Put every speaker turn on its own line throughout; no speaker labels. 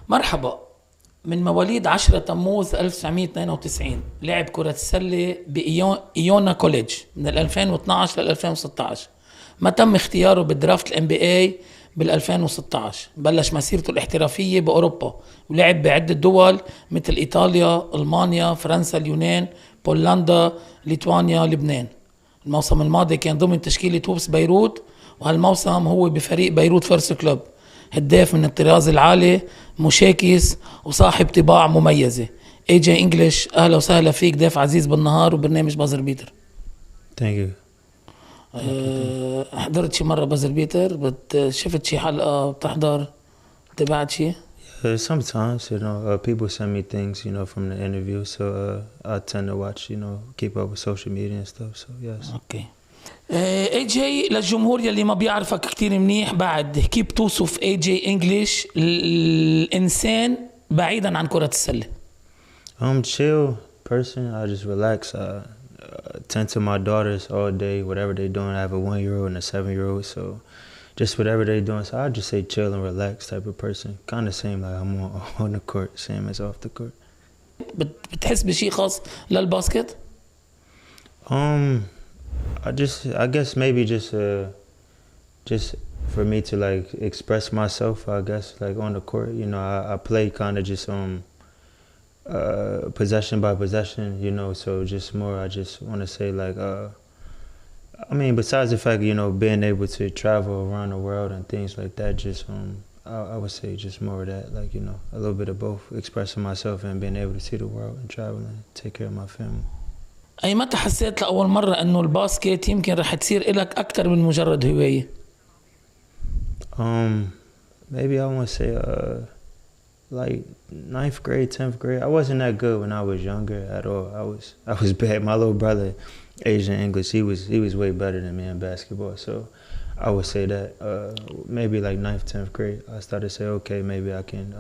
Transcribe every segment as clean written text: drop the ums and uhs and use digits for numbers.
مرحبا. من مواليد 10 تموز 1992 لعب كرة السلة بإيونا كوليدج من 2012 لل 2016. ما تم اختياره بالدرافت NBA بال 2016. بلش مسيرته الاحترافية بأوروبا ولعب بعدة دول مثل إيطاليا، ألمانيا، فرنسا، اليونان، بولندا، ليتوانيا، لبنان. الموسم الماضي كان ضمن تشكيلة ووبس بيروت، وهالموسم هو بفريق بيروت فيرست كلوب. هداف من الطراز العالي، مشاكس وصاحب طباع مميزة. جي إنغليش، أهلا وسهلا فيك ضيف عزيز بالنهار وبرنامج بازر بيتر.
Thank you.
حضرت شي مرة بازر بيتر؟ شفت شي حلقة بتحضر؟ تابعت شي؟
Sometimes, people send me things, from the interview, so I tend to watch, keep up with social media and stuff, so yes.
اوكي. جي للجمهور يلي ما بيعرفك كتير منيح بعد، كيف توصف جي إنغليش الإنسان بعيدا عن كرة السلة؟
Chill person. I just relax. I tend to my daughters all day, whatever they're doing. I have a 1-year-old and a 7-year-old, so just whatever they're doing. So I just say chill and relax type of person. Kind of same like I'm on the court, same as off the court.
بتحس بشي خاص للباسكت؟
I guess maybe just for me to like express myself, I guess, like on the court, I play kind of just possession by possession, so just more, I just want to say like, besides the fact, being able to travel around the world and things like that, just, I would say just more of that, like, a little bit of both, expressing myself and being able to see the world and travel and take care of my family.
أي متى حسيت لأول مرة إنه الباسكت يمكن رح تصير إلك أكتر من مجرد هواية؟
Maybe I want to say like 9th grade, 10th grade. I wasn't that good when I was younger at all. I was bad. My little brother, Asian English, he was way better than me in basketball. So I would say that maybe like 9th, 10th grade, I started to say, okay, maybe I can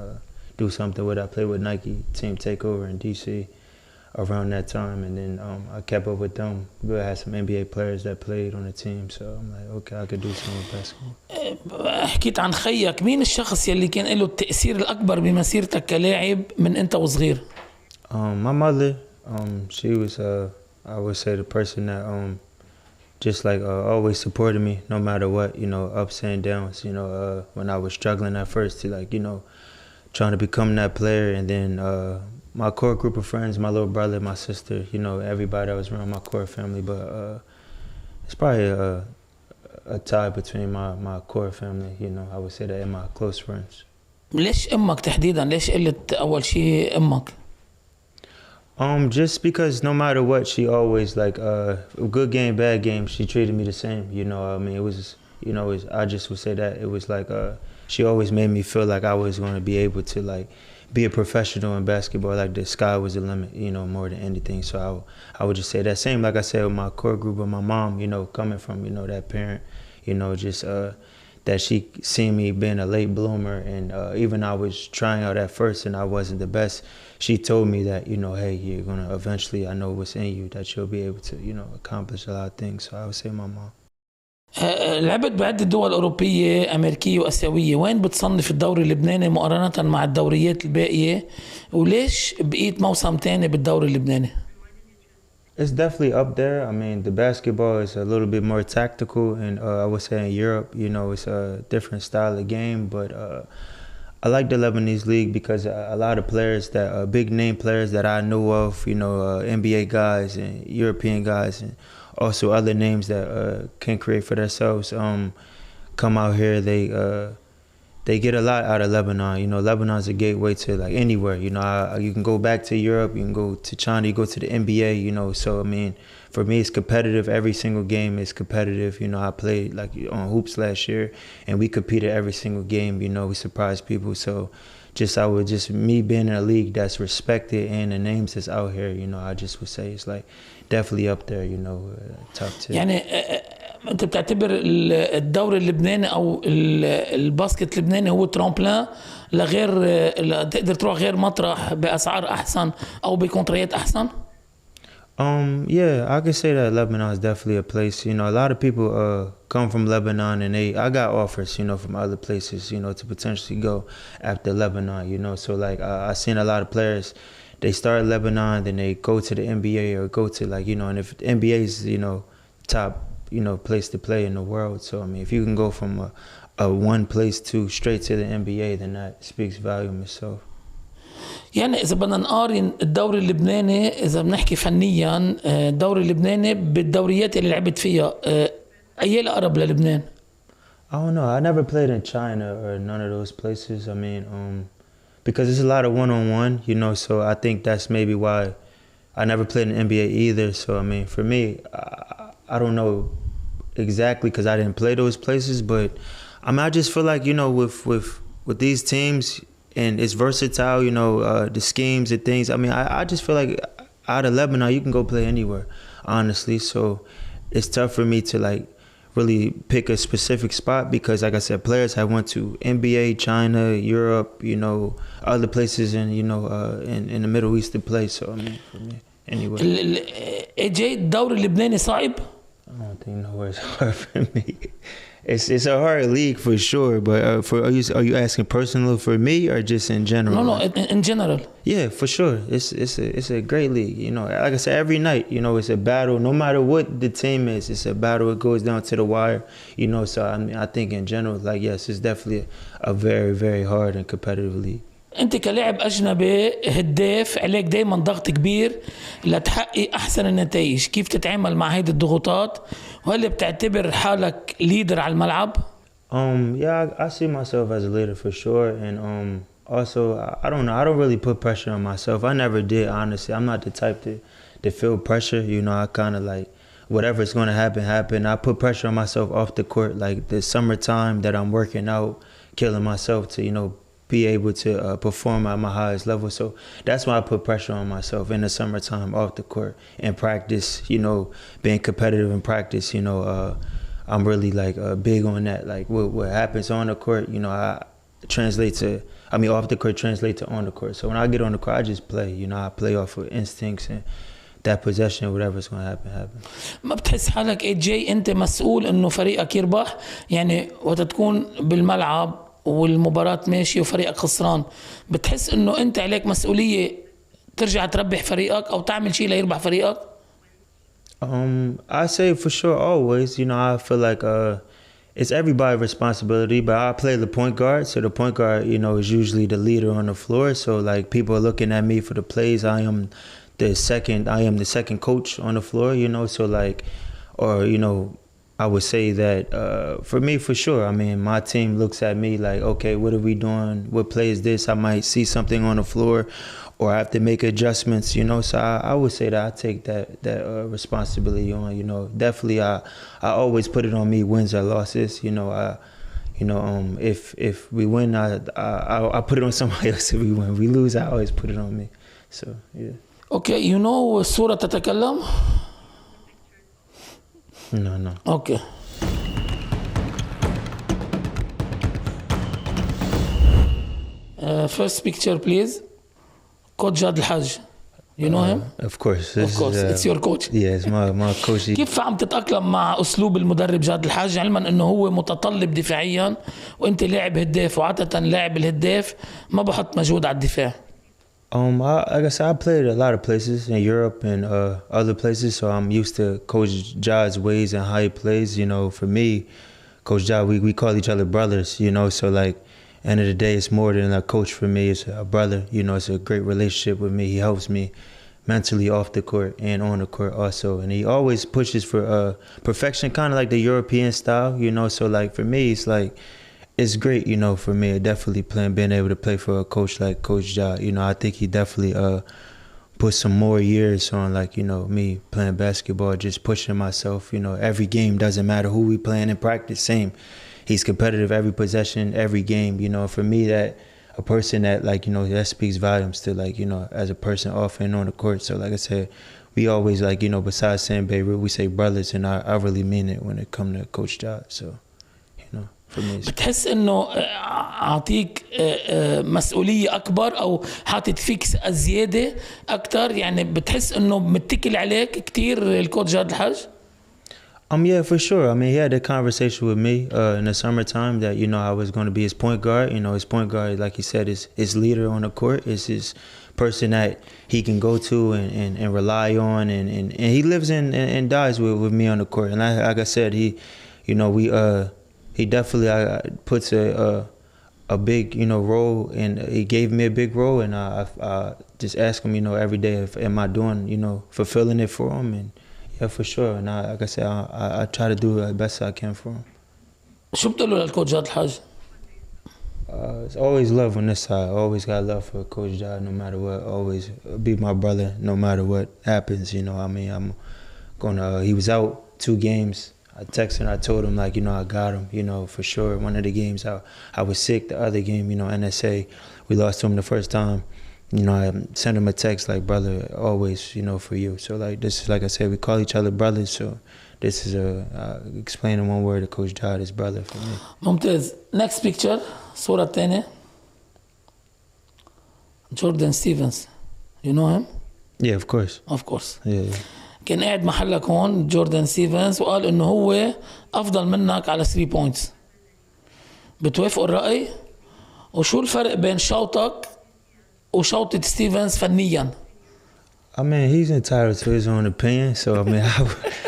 do something with it. I played with Nike Team Takeover in DC around that time, and then I kept up with them. We had some NBA players that played on the team, so I'm like, okay, I could do something with basketball.
حكيت عن خيك، مين الشخص يلي كان له التأثير الأكبر بمسيرتك كلاعب من أنت وصغير؟
My mother, she was, I would say, the person that just like always supported me no matter what, ups and downs. When I was struggling at first to like, trying to become that player, and then my core group of friends, my little brother, my sister, everybody that was around my core family. But it's probably a tie between my core family, I would say that, and my close friends.
ليش أمك تحديدا؟ ليش قلت أول شيء أمك؟
Just because no matter what, she always like good game, bad game, she treated me the same. It was, I just would say that it was like she always made me feel like I was going to be able to like be a professional in basketball, like the sky was the limit, more than anything. So I would just say that same, like I said, with my core group, with my mom, coming from, that parent, just that she seen me being a late bloomer, and even I was trying out at first and I wasn't the best. She told me that, hey, you're going to eventually, I know what's in you, that you'll be able to, accomplish a lot of things. So I would say my mom.
لعبت بعدة دول أوروبية، أمريكية وأسيوية. وين بتصنف الدوري اللبناني مقارنة مع الدوريات الباقية؟ وليش بقيت موسم تاني بالدوري اللبناني؟
It's definitely up there. The basketball is a little bit more tactical, and I would say in Europe, it's a different style of game. But I like the Lebanese league because a lot of players that big name players that I know of, NBA guys and European guys, and also other names that can create for themselves, come out here. They get a lot out of Lebanon. Lebanon's a gateway to like anywhere. You can go back to Europe, you can go to China, you go to the NBA. So for me, it's competitive. Every single game is competitive. I played like on hoops last year, and we competed every single game. We surprised people. So me being in a league that's respected and the names that's out here, I just would say it's like definitely up there. Top 10.
يعني أنت بتعتبر الدوري اللبناني أو الباسكت اللبناني هو ترامبلان لغير تقدر تروح غير مطرح بأسعار أحسن أو بكونتريات أحسن؟
Yeah, I could say that Lebanon is definitely a place. You know, a lot of people come from Lebanon, and I got offers, you know, from other places, you know, to potentially go after Lebanon. You know, so like I seen a lot of players. They start in Lebanon, then they go to the NBA or go to like, you know, and if the NBA is, you know, top, you know, place to play in the world. So I mean, if you can go from a one place to straight to the NBA, then that speaks volume itself.
يعني إذا بدنا نقارن الدوري اللبناني، إذا بنحكي فنيا الدوري اللبناني بالدوريات اللي لعبت فيها، أي الأقرب للبنان؟
I don't know. I never played in China or none of those places. I mean, because it's a lot of one-on-one, you know, so I think that's maybe why I never played in the NBA either. So, I mean, for me, I don't know exactly because I didn't play those places, but I mean, I just feel like, you know, with these teams, and it's versatile, you know, the schemes and things. I mean, I just feel like out of Lebanon, you can go play anywhere, honestly. So it's tough for me to like really pick a specific spot because, like I said, players have went to NBA, China, Europe, you know, other places, and you know, in the Middle East to play. So I mean, for me, anyway.
AJ الدوري اللبناني صعب؟
I don't think nowhere is hard for me. It's a hard league for sure, but are you asking personal for me or just in general?
No, in general.
Yeah, for sure. It's a great league. You know, like I said, every night, you know, it's a battle. No matter what the team is, it's a battle. It goes down to the wire. You know, so I mean, I think in general, like yes, it's definitely a very, very hard and competitive league.
انت كلاعب اجنبي هداف، عليك دايما ضغط كبير لتحقق احسن النتائج، كيف تتعامل مع هيدي الضغوطات؟ وهل بتعتبر حالك ليدر على الملعب؟
Yeah, I see myself as a leader for sure, and also I don't know, I don't really put pressure on myself. I never did, honestly. I'm not the type to feel pressure. You know, I kind of like whatever's going to happen. I put pressure on myself off the court, like the summertime that I'm working out, killing myself to, you know, be able to perform at my highest level. So that's why I put pressure on myself in the summertime off the court and practice, you know, being competitive in practice, you know, I'm really like big on that. Like what happens on the court, you know, off the court translate to on the court. So when I get on the court, I just play, you know, I play off of instincts and that possession, whatever's going to happen.
ما بتحس حالك AJ انت مسؤول انه فريقك يربح؟ يعني وقت تكون بالملعب والمباراة ماشية وفريقك خسران، بتحس انه انت عليك مسؤولية ترجع تربح فريقك او تعمل شيء ليربح فريقك؟
I say for sure always, you know, I feel like it's everybody's responsibility, but I play the point guard, so the point guard, you know, is usually the leader on the floor. So like people are looking at me for the plays. I am the second coach on the floor, you know, so like, or you know, I would say that for me, for sure. I mean, my team looks at me like, okay, what are we doing? What play is this? I might see something on the floor, or I have to make adjustments, you know. So I would say that I take that responsibility on. You know, definitely, I always put it on me, wins or losses. You know, if we win, I put it on somebody else. If we win, we lose, I always put it on me. So yeah.
Okay, you know الصورة تتكلم?
No.
Okay. First picture, please. Coach جاد الحاج. You know him?
Of course.
It's your coach.
Yes, my coach.
كيف عم تتأقلم مع أسلوب المدرب جاد الحاج، علما أنه هو متطلب دفاعيا وأنت لاعب هداف، وعادة لاعب الهداف ما بحط مجهود على الدفاع؟
Like I said, I played a lot of places in Europe and other places, so I'm used to Coach Jad's ways and how he plays. You know, for me, Coach Jad, we call each other brothers, you know, so like, end of the day, it's more than a coach for me. It's a brother, you know, it's a great relationship with me. He helps me mentally off the court and on the court also. And he always pushes for perfection, kind of like the European style, you know, so like for me, it's like, it's great, you know, for me, definitely being able to play for a coach like Coach Ja. You know, I think he definitely put some more years on, like, you know, me playing basketball, just pushing myself. You know, every game, doesn't matter who we playing in practice, same. He's competitive every possession, every game. You know, for me, that a person that, like, you know, that speaks volumes to, like, you know, as a person off and on the court. So, like I said, we always, like, you know, besides saying Beirut, we say brothers, and I really mean it when it comes to Coach Ja. So, you know. for me.
بتحس انه عاطيك مسؤولية اكبر او حاطط فيك زيادة اكتر، يعني بتحس انه متكل عليك كتير الكوتش جاد الحاج؟
Yeah, for sure. I mean, he had a conversation with me in the summertime that, you know, I was going to be his point guard. You know, his point guard, like he said, is his leader on the court. Is his person that he can go to and rely on. And he lives and dies with me on the court. And like I said, he, you know, he definitely puts a big, you know, role, and he gave me a big role. And I just ask him, you know, every day, am I doing, you know, fulfilling it for him? And yeah, for sure. And like I said, I try to do the best I can for him.
شو بتقول له للكوتش جاد الحاج؟
It's always love on this side. Always got love for Coach Jad, no matter what. Always be my brother, no matter what happens. You know, I mean, I'm gonna. He was out 2 games. I texted him. I told him, like, you know, I got him. You know, for sure. One of the games I was sick. The other game, you know, NSA, we lost to him the first time. You know, I sent him a text like, brother, always, you know, for you. So like, this is, like I said, we call each other brothers. So this is explaining one word to Coach Jad, his brother for me.
ممتاز. Next picture. صورة الثانية. جوردن ستيفنز. You know him?
Yeah, of course.
Of course.
Yeah.
كان قاعد محلك هون جوردن ستيفنز وقال انه هو افضل منك على 3 بوينتس. بتوافقوا الرأي؟ وشو الفرق بين شوطك وشوطة ستيفنز فنيا؟
I mean, he's entitled to his own opinion. So, I mean,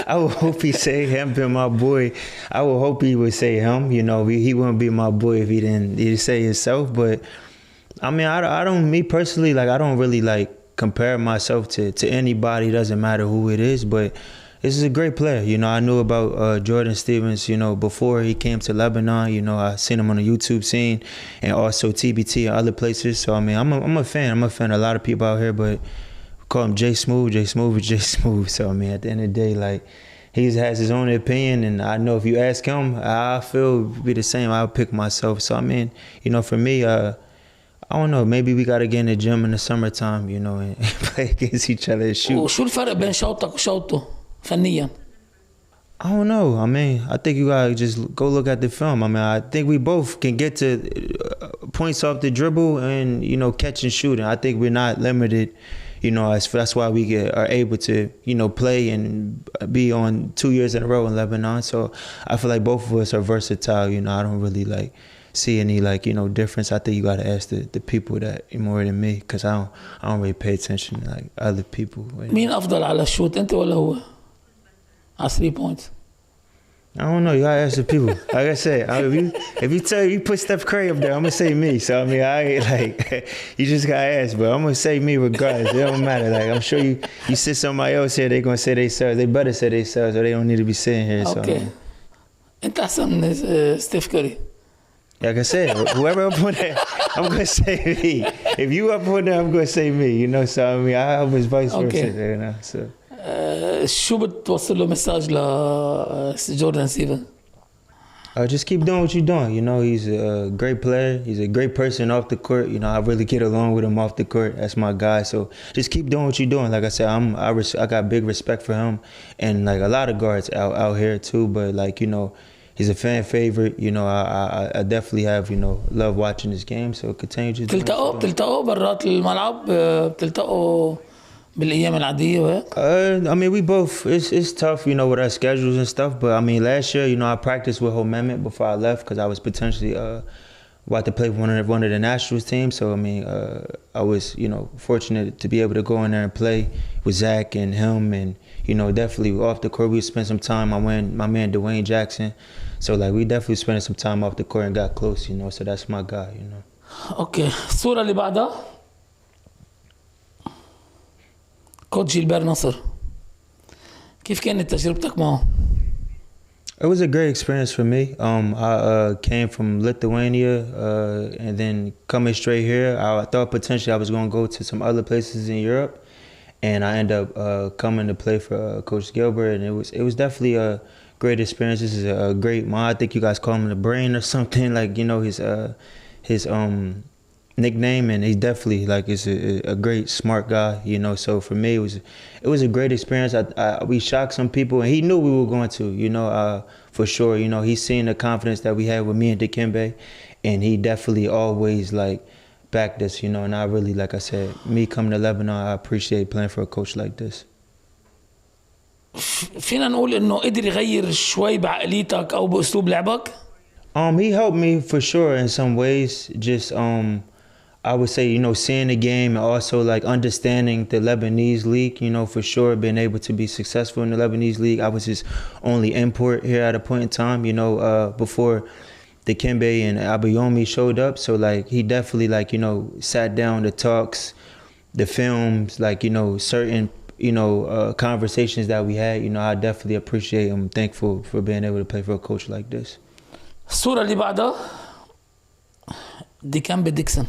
I would hope he say him being my boy. I would hope he would say him. You know, he wouldn't be my boy if he didn't say himself. But, I mean, I don't, me personally, like, I don't really, like, compare myself to anybody. It doesn't matter who it is. But this is a great player. You know, I knew about Jordan Stevens, you know, before he came to Lebanon. You know, I seen him on the YouTube scene and also TBT and other places. So, I mean, I'm a fan. I'm a fan of a lot of people out here, but call him J Smooth is J Smooth. So, I mean, at the end of the day, like, he has his own opinion, and I know if you ask him, I feel be the same. I'll pick myself. So, I mean, you know, for me, I don't know, maybe we got to get in the gym in the summertime, you know, and play against each other and shoot.
وشو الفرق بين شوطك وشوطه فنيا؟
I don't know. I mean, I think you gotta just go look at the film. I mean, I think we both can get to points off the dribble and, you know, catch and shooting. I think we're not limited, you know, that's why we are able to, you know, play and be on 2 years in a row in Lebanon. So I feel like both of us are versatile. You know, I don't really like see any, like, you know, difference. I think you gotta ask the people that more than me, because I don't really pay attention to, like, other people.
مين أفضل على الشوت أنت ولا هو؟ على 3 points.
I don't know. You gotta ask the people. Like I said, if you put Steph Curry up there, I'm gonna say me. So I mean, I ain't like you just gotta ask, but I'm gonna say me regardless. It don't matter. Like, I'm sure you sit somebody else here, they gonna say they selves. They better say they selves, or they don't need to be sitting here. So,
okay. أنت أحسن من ستيف كوري.
Like I said, whoever up on there, I'm gonna say me. If you up on there, I'm gonna say me. You know, so I mean, I was vice versa. You know, so.
شو بتوصل له مساج لجوردن ستيفن؟
Just keep doing what you're doing. You know, he's a great player. He's a great person off the court. You know, I really get along with him off the court. That's my guy. So just keep doing what you're doing. Like I said, I got big respect for him, and like a lot of guards out here too. But like, you know, he's a fan favorite. You know, I definitely have, you know, love watching this game. So continue just.
بتلتقوا برات الملعب؟ بتلتقوا بالأيام العادية وهيك؟
I mean, we both, it's tough, you know, with our schedules and stuff. But I mean, last year, you know, I practiced with Whole Mehmet before I left because I was potentially about to play for one of the Nationals teams. So I mean, I was, you know, fortunate to be able to go in there and play with Zach and him, and, you know, definitely off the court we spent some time. My man Dwayne Jackson. So like, we definitely spent some time off the court and got close, you know. So that's my guy, you know.
Okay. الصورة اللي بعدها كوتش جيلبير نصر. كيف كانت تجربتك معه؟
It was a great experience for me. I came from Lithuania and then coming straight here. I thought potentially I was going to go to some other places in Europe, and I ended up coming to play for Coach Gilbert, and it was definitely a great experience. This is a great man. I think you guys call him the brain or something. Like, you know, his nickname, and he definitely like is a great smart guy, you know. So for me, it was a great experience. We shocked some people, and he knew we were going to, you know, for sure. You know, he's seen the confidence that we had with me and Dikembe, and he definitely always like backed us, you know. And I really, like I said, me coming to Lebanon, I appreciate playing for a coach like this.
فينا نقول إنه قدر يغير شوي بعقليتك أو بأسلوب لعبك؟
He helped me for sure in some ways. Just I would say, you know, seeing the game and also like understanding the Lebanese league, you know, for sure, being able to be successful in the Lebanese league. I was his only import here at a point in time, you know, before Dikembe and Abraj showed up. So like he definitely like, you know, sat down the talks, the films, like, you know, certain, you know, conversations that we had. You know, I definitely appreciate him, thankful for being able to play for a coach like this.
الصورة اللي بعدها ديكامبي ديكسون،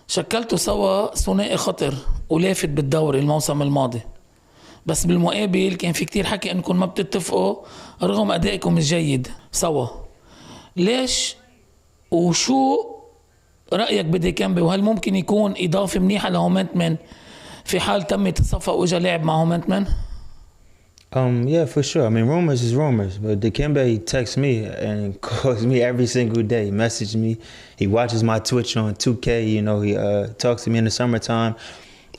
شكلتوا سوا ثنائي خطر ولافت بالدوري الموسم الماضي، بس بالمقابل كان في كتير حكي انكم ما بتتفقوا رغم ادائكم الجيد سوا. ليش وشو رأيك بديكامبي، وهل ممكن يكون إضافة منيحة لهومنتمان في حال تم الصفقة وإجا لاعب مع هومنتمان؟
Yeah, for sure. I mean, rumors is rumors, but Dikembe texts me and calls me every single day, messages me. He watches my Twitch on 2K, you know, he talks to me in the summertime.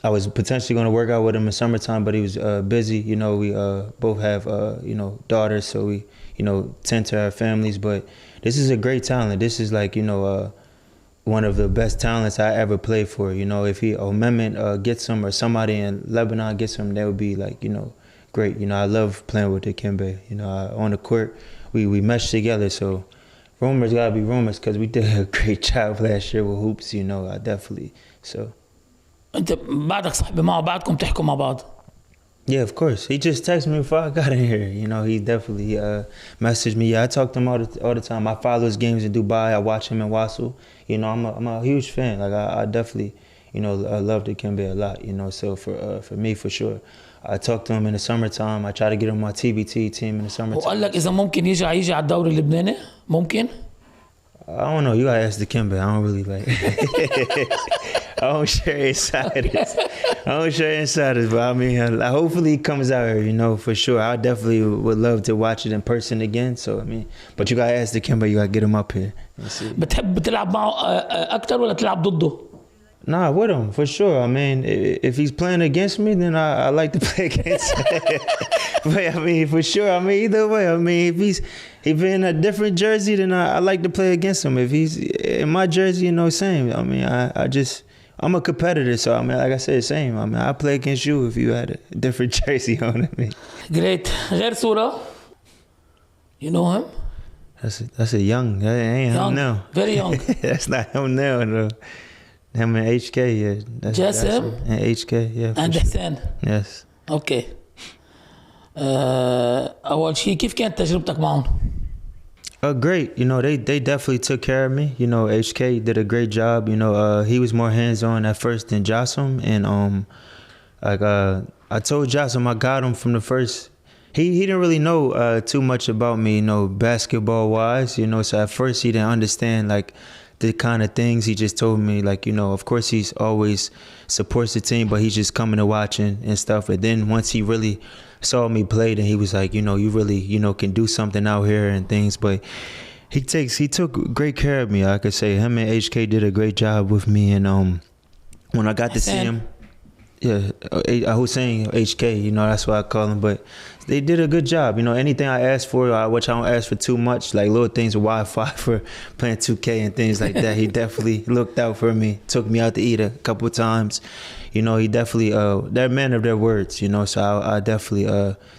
I was potentially going to work out with him in summertime, but he was busy. You know, we both have, you know, daughters, so we, you know, tend to our families. But this is a great talent. This is like, you know, one of the best talents I ever played for. You know, if he, Mehmet gets him or somebody in Lebanon gets him, that would be like, you know, great. You know, I love playing with Dikembe. You know, on the court, we meshed together. So rumors gotta be rumors because we did a great job last year with hoops. You know, I definitely. So.
أنت بعدك صاحبي معه، بعدكم تحكوا مع بعض.
Yeah, of course. He just texted me before I got in here. You know, he definitely messaged me. Yeah, I talk to him all the time. I follow his games in Dubai. I watch him in Wassel. You know, I'm a huge fan. Like I definitely, you know, I love Dikembe a lot. You know, so for me for sure. I talk to him in the summertime. I try to get him on my TBT team in the summertime.
وقال لك إذا ممكن يجي على الدوري اللبناني ممكن؟
I don't know. You gotta ask Dikembe. I don't really like. I don't share insiders. But I mean, hopefully he comes out here. You know, for sure. I definitely would love to watch it in person again. So I mean, but you gotta ask Dikembe. You gotta get him up here.
بتحب تلعب معه أكتر ولا تلعب ضده؟
Nah, with him for sure. I mean, if he's playing against me, then I like to play against him. But I mean, for sure. I mean, either way. I mean, if he's in a different jersey, then I like to play against him. If he's in my jersey, you know, same. I mean, I'm a competitor, so I mean, like I said, same. I mean, I play against you if you had a different jersey on. I mean,
great. غير صورة. You know him?
That's a young. That ain't him now.
Very young.
That's not him now, though. Him and HK, yeah.
Just him?
And HK, yeah.
And Hassan.
Yes.
Okay. أول شيء كيف كانت تجربتك معهم؟
Great. You know, they definitely took care of me. You know, HK did a great job. You know, he was more hands-on at first than Jossam. And I told Jossam I got him from the first. He didn't really know too much about me, you know, basketball-wise. You know, so at first he didn't understand, like, the kind of things. He just told me, like, you know, of course he's always supports the team, but he's just coming and watching and stuff. And then once he really saw me play, then he was like, you know, you really, you know, can do something out here and things. But he took great care of me. I could say him and HK did a great job with me. And when I got to see him, yeah, I was saying HK, you know, that's what I call him. But they did a good job. You know, anything I asked for, which I don't ask for too much, like little things with Wi-Fi for playing 2K and things like that. He definitely looked out for me, took me out to eat a couple of times. You know, he definitely, they're men of their words, you know, so I definitely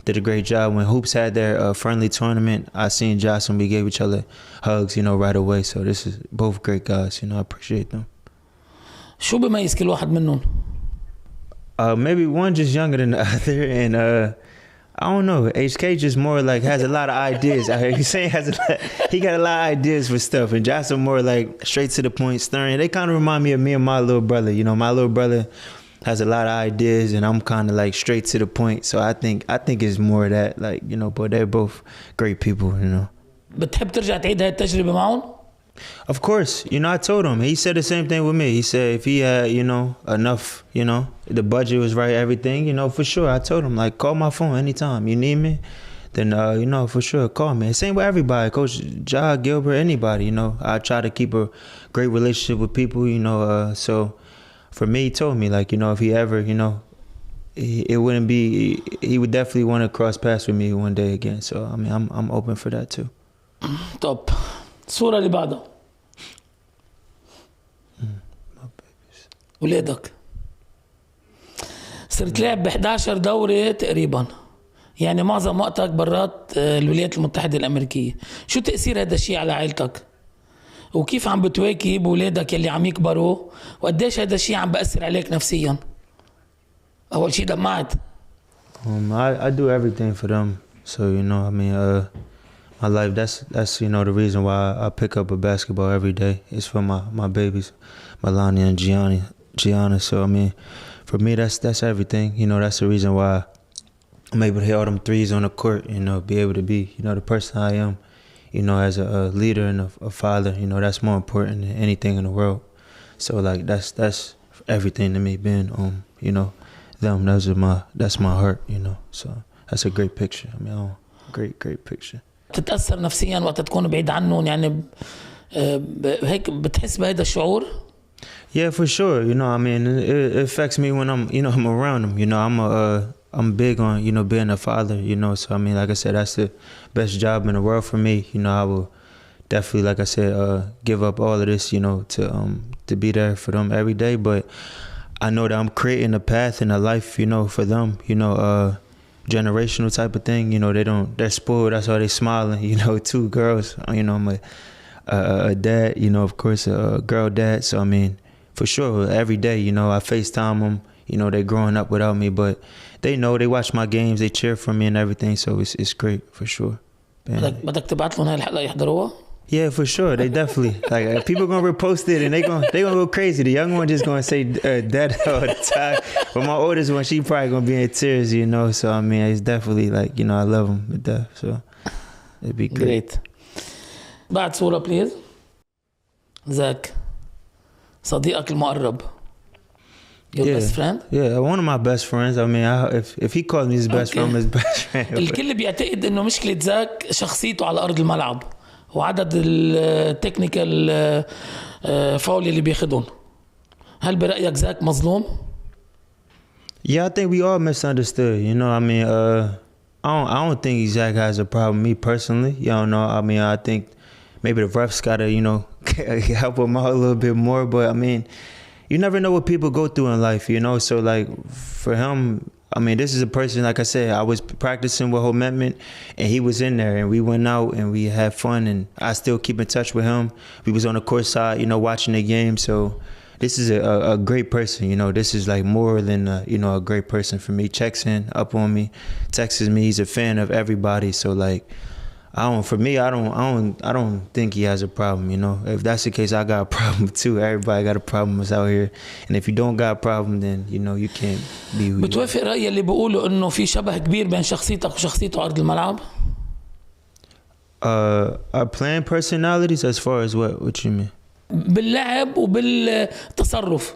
did a great job. When Hoops had their friendly tournament, I seen Josh and we gave each other hugs, you know, right away. So this is both great guys, you know, I appreciate them.
شو بيميز كل واحد منهم؟
Maybe one just younger than the other, and I don't know. HK just more like has a lot of ideas. He's saying he got a lot of ideas for stuff, and Josh more like straight to the point, stern. They kind of remind me of me and my little brother. You know, my little brother has a lot of ideas, and I'm kind of like straight to the point. So I think it's more of that, like, you know. But they're both great people, you know.
بتحب ترجع تعيد هاي التجربة معهم؟
Of course, you know, I told him. He said the same thing with me. He said if he had, you know, enough, you know, the budget was right, everything, you know, for sure. I told him, like, call my phone anytime. You need me, then, you know, for sure, call me. Same with everybody, Coach Ja, Gilbert, anybody, you know. I try to keep a great relationship with people, you know. So for me, he told me, like, you know, if he ever, you know, it wouldn't be, he would definitely want to cross paths with me one day again. So, I mean, I'm open for that too.
طب الصورة اللي بعدها ولادك صرت لاعب ب11 دوري تقريبا، يعني معظم وقتك برات الولايات المتحدة الأمريكية. شو تأثير هذا الشيء على عائلتك؟ وكيف عم بتواكب ولادك يلي عم يكبروا؟ وقديش هذا الشيء عم بأثر عليك نفسيا؟ أول شيء دمعت.
I do everything for them. So, you know, I mean, my life, that's you know, the reason why I pick up a basketball every day. It's for my babies, Melania and Gianna. So, I mean, for me, that's everything. You know, that's the reason why I'm able to hit all them threes on the court, you know, be able to be, you know, the person I am, you know, as a leader and a father. You know, that's more important than anything in the world. So, like, that's everything to me, being, you know, them, that's my heart, you know. So, that's a great picture. I mean, great picture.
تتأثر نفسيا وقت تكون بعيد عنهم، يعني هيك بتحس بهذا الشعور؟
Yeah, for sure. You know, I mean, it affects me when I'm around them. You know, I'm big on, you know, being a father, you know. So, I mean, like I said, that's the best job in the world for me. You know, I will definitely, like I said, give up all of this, you know, to be there for them every day. But I know that I'm creating a path and a life, you know, for them, you know, generational type of thing. You know, they're spoiled. That's why they smiling, you know, 2 girls, you know, I'm a dad, you know, of course, a girl dad. So, I mean, for sure, every day, you know, I FaceTime them, you know, they growing up without me, but they know, they watch my games, they cheer for me and everything. So it's great for sure.
بدك تبعت لهم هاي الحلقة يحضروها؟
Yeah, for sure. They definitely, like, people gonna repost it and they gonna go crazy. The young one just gonna say dad all the time, but my oldest one, she probably gonna be in tears, you know. So, I mean, it's definitely like, you know, I love them to death. So it'd be great.
بعد صورة بليز. زاك صديقك المقرب. Your best friend?
Yeah, one of my best friends. I mean, if he calls me his best friend, I'm his best friend.
الكل بيعتقد انه مشكلة زاك شخصيته على أرض الملعب وعدد التكنيكال فاول اللي بياخدهم. هل برأيك زاك مظلوم؟
Yeah, I think we all misunderstood. You know, I mean, I don't think Zach has a problem. Me personally, you don't know. I mean, I think maybe the refs gotta, you know, help him out a little bit more. But I mean, you never know what people go through in life, you know. So, like, for him, I mean, this is a person, like I said, I was practicing with whole amendment, and he was in there, and we went out and we had fun, and I still keep in touch with him. We was on the court side, you know, watching the game. So this is a great person, you know. This is like more than you know, a great person for me. Checks in up on me, texts me. He's a fan of everybody. So, like, I don't think he has a problem, you know. If that's the case, I got a problem too. Everybody got a problem out here, and if you don't got a problem, then you know you can't be who you are.
بتوافق رأيي اللي بيقولوا إنه في شبه كبير بين شخصيتك وشخصيته على أرض الملعب؟
Our playing personalities, as far as what you mean?
باللعب وبالتصرف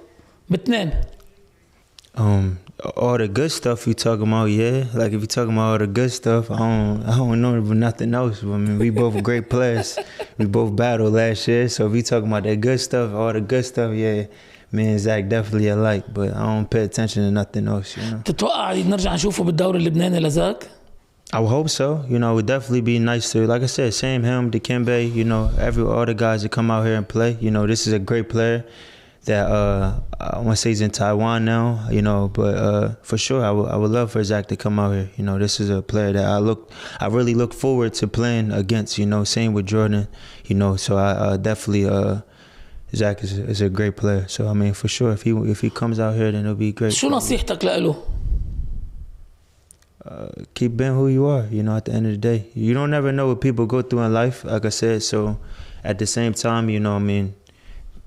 باثنين.
All the good stuff you talking about, yeah. Like, if you talking about all the good stuff, I don't know nothing else. I mean, we both great players. We both battled last year. So if you talking about that good stuff, all the good stuff, yeah, me and Zach definitely alike. But I don't pay attention to nothing else, you know.
تتوقع نرجع نشوفه بالدوري اللبناني لزاك؟
I would hope so. You know, it would definitely be nice to, like I said, same him, Dikembe, you know, all the guys that come out here and play. You know, this is a great player that I want to say he's in Taiwan now, you know, but for sure I would love for Zach to come out here. You know, this is a player that I really look forward to playing against, you know, same with Jordan, you know, so I definitely Zach is a great player. So I mean, for sure if he comes out here, then it'll be great.
شو نصيحتك له؟
Keep being who you are, you know, at the end of the day. You don't never know what people go through in life, like I said, so at the same time, you know, I mean,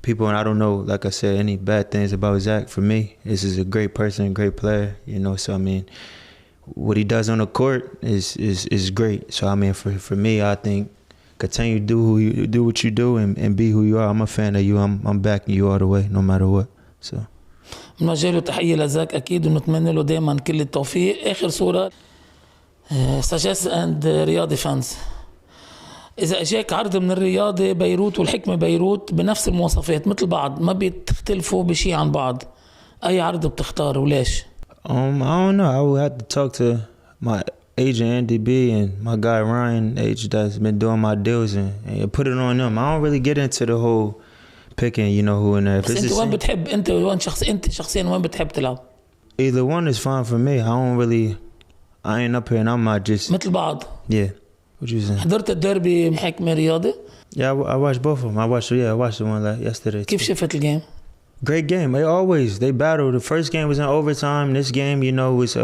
people, and I don't know, like I said, any bad things about Zach. For me, this is a great person, great player, you know. So I mean, what he does on the court is great. So I mean, for me, I think continue to do what you do and be who you are. I'm a fan of you. I'm backing you all the way, no matter what. So.
بنوجه له تحية لزاك أكيد ونتمنى له دائما كل التوفيق. آخر صورة سجاس أند رياضي فانز. إذا أجاك عرض من الرياضة بيروت والحكمة بيروت بنفس المواصفات مثل بعض ما بيتختلفوا بشيء عن بعض، أي عرض بتختار وليش؟
I don't know. I would have to talk to my agent Andy B and my guy Ryan H that's been doing my deals and put it on them. I don't really get into the whole picking, you know, who in there.
بس أنت وين بتحب؟ أنت وين أنت شخصيا وين بتحب تلعب؟
Either one is fine for me. I don't really. I ain't up here and I'm not just.
مثل بعض.
Yeah. What you saying?
حضرت الدوري محكمة رياضي؟
Yeah, I watched both of them. I watched the one like yesterday.
كيف شفت الجيم؟
Great game. They battle. The first game was in overtime. This game, you know, was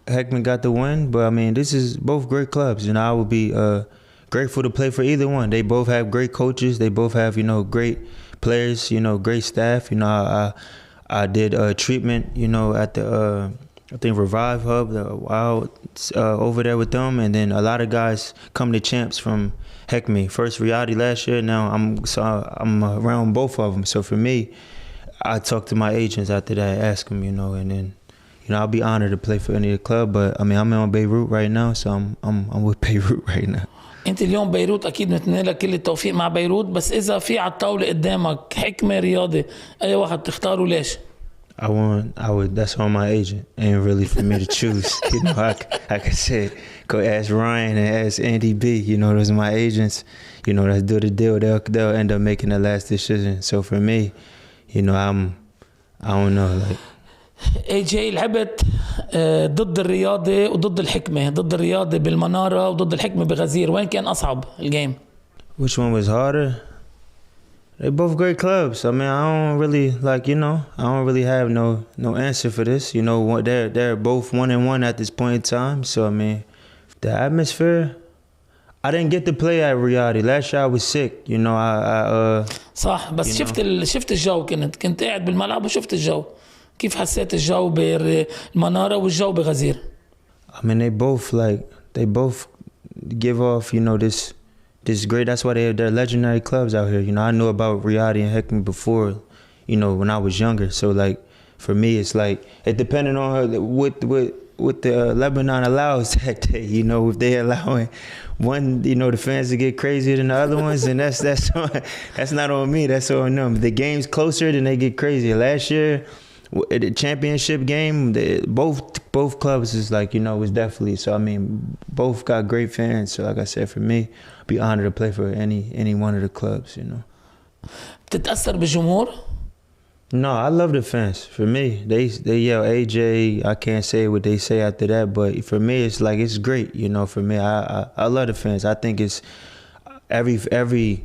Heckman got the win. But I mean, this is both great clubs. You know, I would be grateful to play for either one. They both have great coaches. They both have, you know, great players. You know, great staff. You know, I did treatment. You know, at the I think Revive Hub, over there with them, and then a lot of guys come to champs from Heckme. First Riyadi last year. Now I'm around both of them. So for me, I talk to my agents after that, ask them, you know, and then, you know, I'll be honored to play for any of the club. But I mean, I'm in Beirut right now, so I'm with Beirut right now.
انت اليوم بيروت اكيد نتمنى لك كل التوفيق مع بيروت، بس اذا في على الطاوله قدامك حكمه رياضي اي واحد تختاره ليش؟
I would. That's on my agent. Ain't really for me to choose. You know, I could say, go ask Ryan and ask Andy B. You know, those are my agents. You know, let's do the deal. They'll end up making the last decision. So for me, you know, I don't know. Like,
AJ لعبت ضد الرياضة وضد الحكمة، ضد الرياضة بالمنارة وضد الحكمة بغزير، وين كان أصعب الجيم؟
Which one was harder? They're both great clubs. I mean, I don't really like, you know, I don't really have no answer for this. You know, they're both 1-1 at this point in time. So I mean, the atmosphere. I didn't get to play at Riyadi. Last year I was sick. You know, I
صح بس شفت الجو، كنت قاعد بالملعب وشفت الجو. كيف حسيت الجو بالمنارة والجو بغزير؟
I mean, they both give off, you know, this great. That's why they're legendary clubs out here. You know, I knew about Riyadi and Heckman before, you know, when I was younger. So like, for me, it's like it depended on what the Lebanon allows that day. You know, if they allowing one, you know, the fans to get crazier than the other ones, and that's not on me. That's on them. The game's closer, then they get crazier. Last year, the championship game, both clubs is like, you know, was definitely. So I mean, both got great fans. So like I said, for me, be honored to play for any one of the clubs, you know.
بتتأثر بالجمهور؟
No, I love the fans. For me, they yell AJ. I can't say what they say after that, but for me, it's like it's great, you know. For me, I love the fans. I think it's every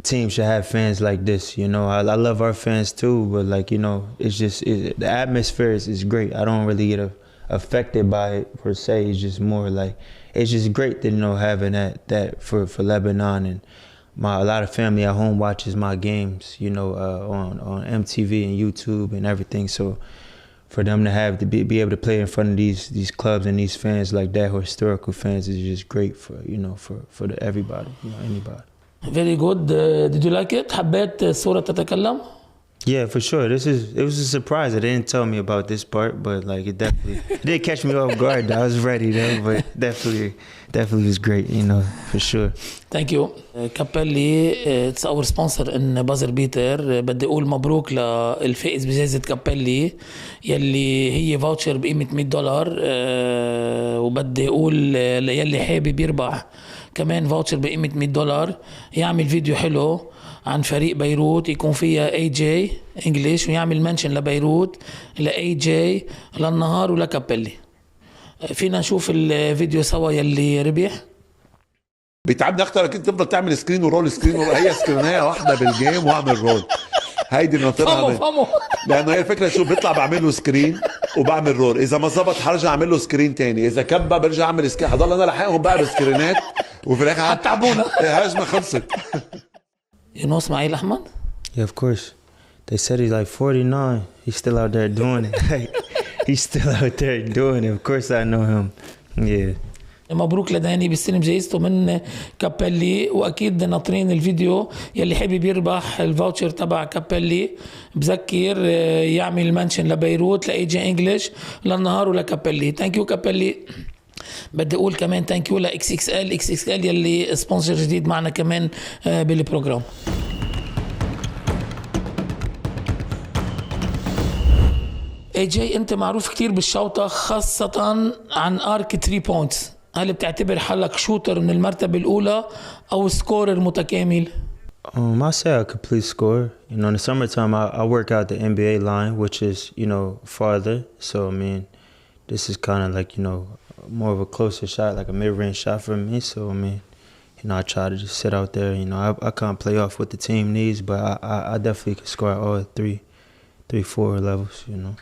team should have fans like this, you know. I love our fans too, but like, you know, it's just the atmosphere is great. I don't really get affected by it per se. It's just more like it's just great to, you know, having that for Lebanon, and a lot of family at home watches my games, you know, on MTV and YouTube and everything. So for them to be able to play in front of these clubs and these fans like that, who are historical fans, is just great for, you know, for everybody, you know, anybody.
Very good. Did you like it? حبيت صورة تتكلم?
Yeah, for sure. It was a surprise. They didn't tell me about this part, but like it did catch me off guard. I was ready though, but definitely was great, you know, for sure.
Thank you. Capelli, it's our sponsor in Buzzer Beater. بدي أقول مبروك للفائز بجائزة كابيلي يلي هي فاوتشر بقيمة $100. وبدي أقول يلي حابب يربح كمان فاوتشر بقيمة $100 يعمل فيديو حلو عن فريق بيروت يكون فيها AJ إنغليش ويعمل منشن لبيروت لAJ للنهار ولكابيلي. فينا نشوف الفيديو سوا يلي ربح.
بيتعبني اكتر كنت تفضل تعمل سكرين ورول سكرين ورول. هي سكرينيه واحده بالجيم واعمل رول. هيدي ناطرها
فهموا
لانه هي الفكره شو بيطلع بعمل له سكرين وبعمل رول. اذا ما زبط حرجع اعمل له سكرين تاني. اذا كبه برجع اعمل سكرين. حضل انا لحقهم بقى بالسكرينات وفي الاخر
هتعبونا.
الهجمه خلصت.
You know اسماعيل أحمد?
Yeah, of course. They said he's like 49. He's still out there doing it. He's still out there doing it. Of course I know him. Yeah.
مبروك لداني بيستلم جايزته من كابيلي، واكيد ناطرين الفيديو. يلي حابب يربح الفاوتشر تبع كابيلي بذكر يعمل منشن لبيروت لاي جي انجليش للنهار ولكابيلي. ثانك يو كابيلي. بدي اقول كمان ثانك يو لاكس اكس ال يلي سبونسر جديد معنا كمان بالبروجرام. اي جي انت معروف كتير بالشوطة، خاصة عن ارك 3 بوينتس. هل بتعتبر حالك شوتر من المرتبة الأولى أو سكورر متكامل؟
I say a complete scorer. You know, in the summertime, I work out the NBA line, which is, you know, farther. So, I mean, this is kind of like, you know, more of a closer shot, like a mid-range shot for me. So, I mean, you know, I try to just sit out there. You know, I can't play off what the team needs, but I definitely can score at all three, 4 levels, you know.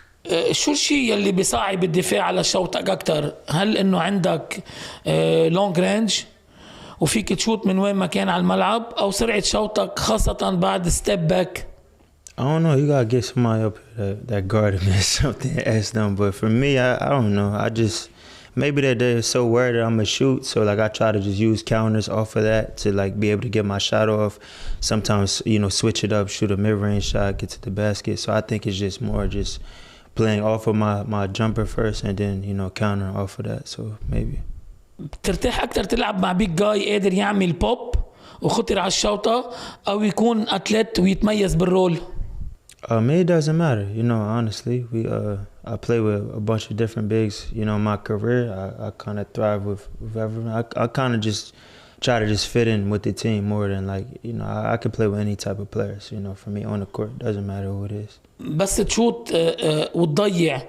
شو الشيء يلي بيصعب الدفاع على شوطك أكتر؟ هل إنه عندك لونج رينج وفيك تشوت من وين ما كان على الملعب، أو سرعة شوطك خاصة بعد ستيب باك؟
I don't know. You gotta get somebody up here that guarded me or something. Ask them. But for me, I don't know. I just maybe that they're so worried that I'm gonna shoot. So like I try to just use counters off of that to like be able to get my shot off. Sometimes, you know, switch it up, shoot a mid-range shot, get to the basket. So I think it's just more just playing off of my jumper first and then, you know, countering off of that. So maybe.
بترتاح أكتر تلعب مع بيج جاي قادر يعمل بوب وخطر على الشوطة، أو يكون أتلت ويتميز بالرول؟
Me, it doesn't matter. You know, honestly, I play with a bunch of different bigs. You know, in my career, I kind of thrive with everyone. I kind of just try to just fit in with the team more than like, you know, I can play with any type of players. You know, for me on the court, doesn't matter who it is.
بس تشوت وتضيع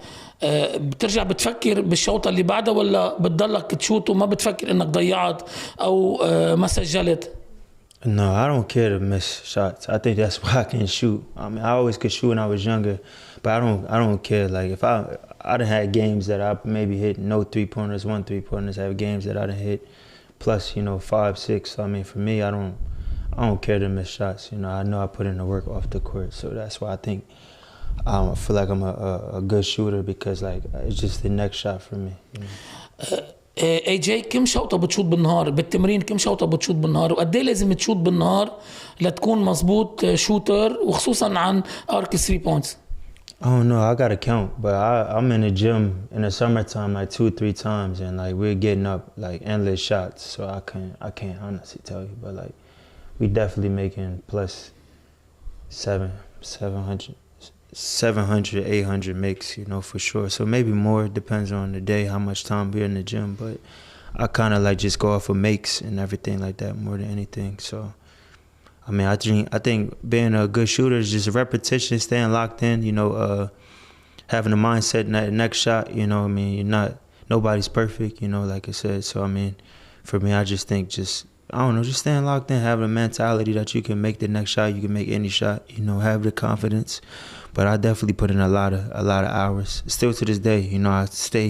بترجع بتفكر بالشوطة اللي بعدها، ولا بتضلك تشوت وما بتفكر انك ضيعت او ما سجلت؟
No, I don't care to miss shots. I think that's why I can shoot. I mean, I always could shoot when I was younger, but I don't care. Like if I done had games that I maybe hit no 3-pointers, 1 3-pointers. I have games that I done hit plus, you know, 5, 6. So, I mean, for me, I don't care to miss shots. You know I put in the work off the court, so that's why I think I feel like I'm a good shooter because like it's just the next shot for me. You know?
اي جي كم شوطة بتشوط بالنهار بالتمرين؟ كم شوطة بتشوط بالنهار، وقد ايه لازم تشوط بالنهار لتكون مزبوط شوتر، وخصوصا عن ارك 3 بوينتس؟
I don't know. I gotta count, but I'm in the gym in the summertime like 2-3 times, and like we're getting up like endless shots. So I can't honestly tell you, but like we definitely making plus 700, 800 makes, you know, for sure. So maybe more, depends on the day, how much time we're in the gym. But I kind of like just go off of makes and everything like that more than anything. So, I mean, I think being a good shooter is just repetition, staying locked in, you know, having a mindset in that next shot, you know, I mean, nobody's perfect, you know, like I said. So, I mean, for me, I just think I don't know, just staying locked in, having a mentality that you can make the next shot, you can make any shot, you know, have the confidence. But I definitely put in a lot of hours. Still to this day, you know, I stay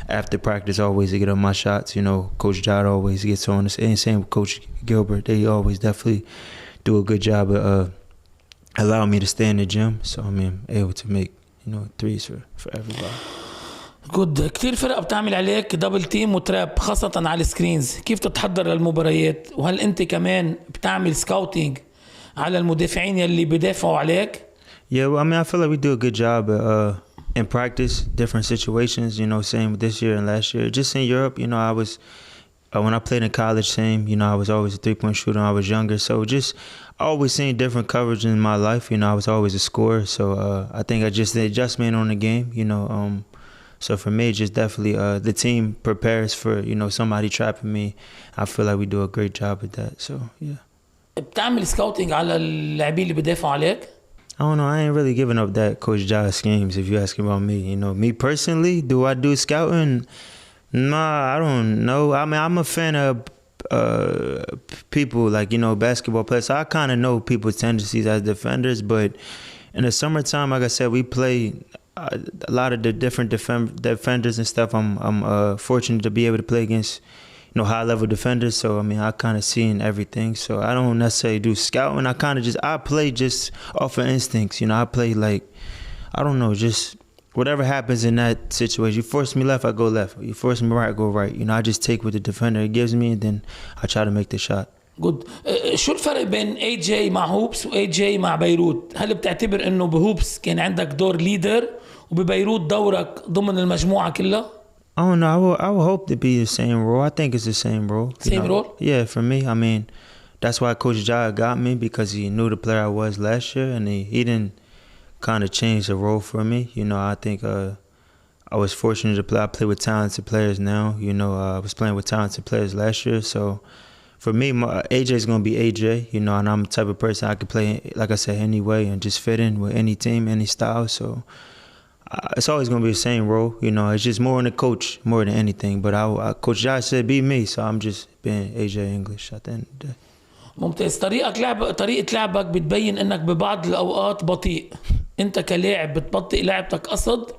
after practice always to get on my shots. You know, Coach Jod always gets on us. And same with Coach Gilbert. They always definitely do a good job of allowing me to stay in the gym. So, I mean, able to make, you know, threes for everybody.
جود. كتير فرق بتعمل عليك دبل تيم وتراب خاصة على السكرينز، كيف تتحضر للمباريات؟ وهل انت كمان بتعمل سكاوتينج على المدافعين يلي بدافعوا عليك؟
Yeah, well, I mean, I feel like we do a good job in practice, different situations, you know, same this year and last year. Just in Europe, you know, I was, when I played in college, same, you know, I was always a 3-point shooter when I was younger. So just always seeing different coverage in my life, you know, I was always a scorer. So I think I just the adjustment on the game, you know, so for me, just definitely the team prepares for, you know, somebody trapping me. I feel like we do a great job at that. So, yeah.
بتعمل سكاوتينج على اللاعبين اللي بدافعوا عليك؟
I don't know. I ain't really giving up that Coach Jod schemes. If you're asking about me, you know, me personally, do I do scouting? Nah, I don't know. I mean, I'm a fan of people like, you know, basketball players. So I kind of know people's tendencies as defenders. But in the summertime, like I said, we play a lot of the different defenders and stuff. I'm fortunate to be able to play against, you know, high-level defenders. So, I mean, I kind of seen everything. So, I don't necessarily do scouting. I play just off of instincts. You know, I play like, I don't know, just whatever happens in that situation, you force me left, I go left. You force me right, I go right. You know, I just take what the defender gives me, and then I try to make the shot.
جود. شو الفرق بين اي جي مع هوبس واي جي مع بيروت؟ هل بتعتبر انه بهوبس كان عندك دور ليدر وببيروت دورك ضمن المجموعة كلها؟
I don't know. I would hope to be the same role. I think it's the same role.
Same role?
Yeah, for me. I mean, that's why Coach Jai got me, because he knew the player I was last year, and he didn't kind of change the role for me. You know, I think I was fortunate to play. I play with talented players now. You know, I was playing with talented players last year, so for me, AJ is going to be AJ, you know, and I'm the type of person I can play, like I said, any way and just fit in with any team, any style. So it's always going to be the same role, you know. It's just more on the coach, more than anything. But Coach Josh said, be me, so I'm just being AJ English at the end of the day.
ممتاز. طريقة لعبك بتبين انك ببعض الاوقات بطيء. انت كلاعب بتبطئ لعبتك قصد،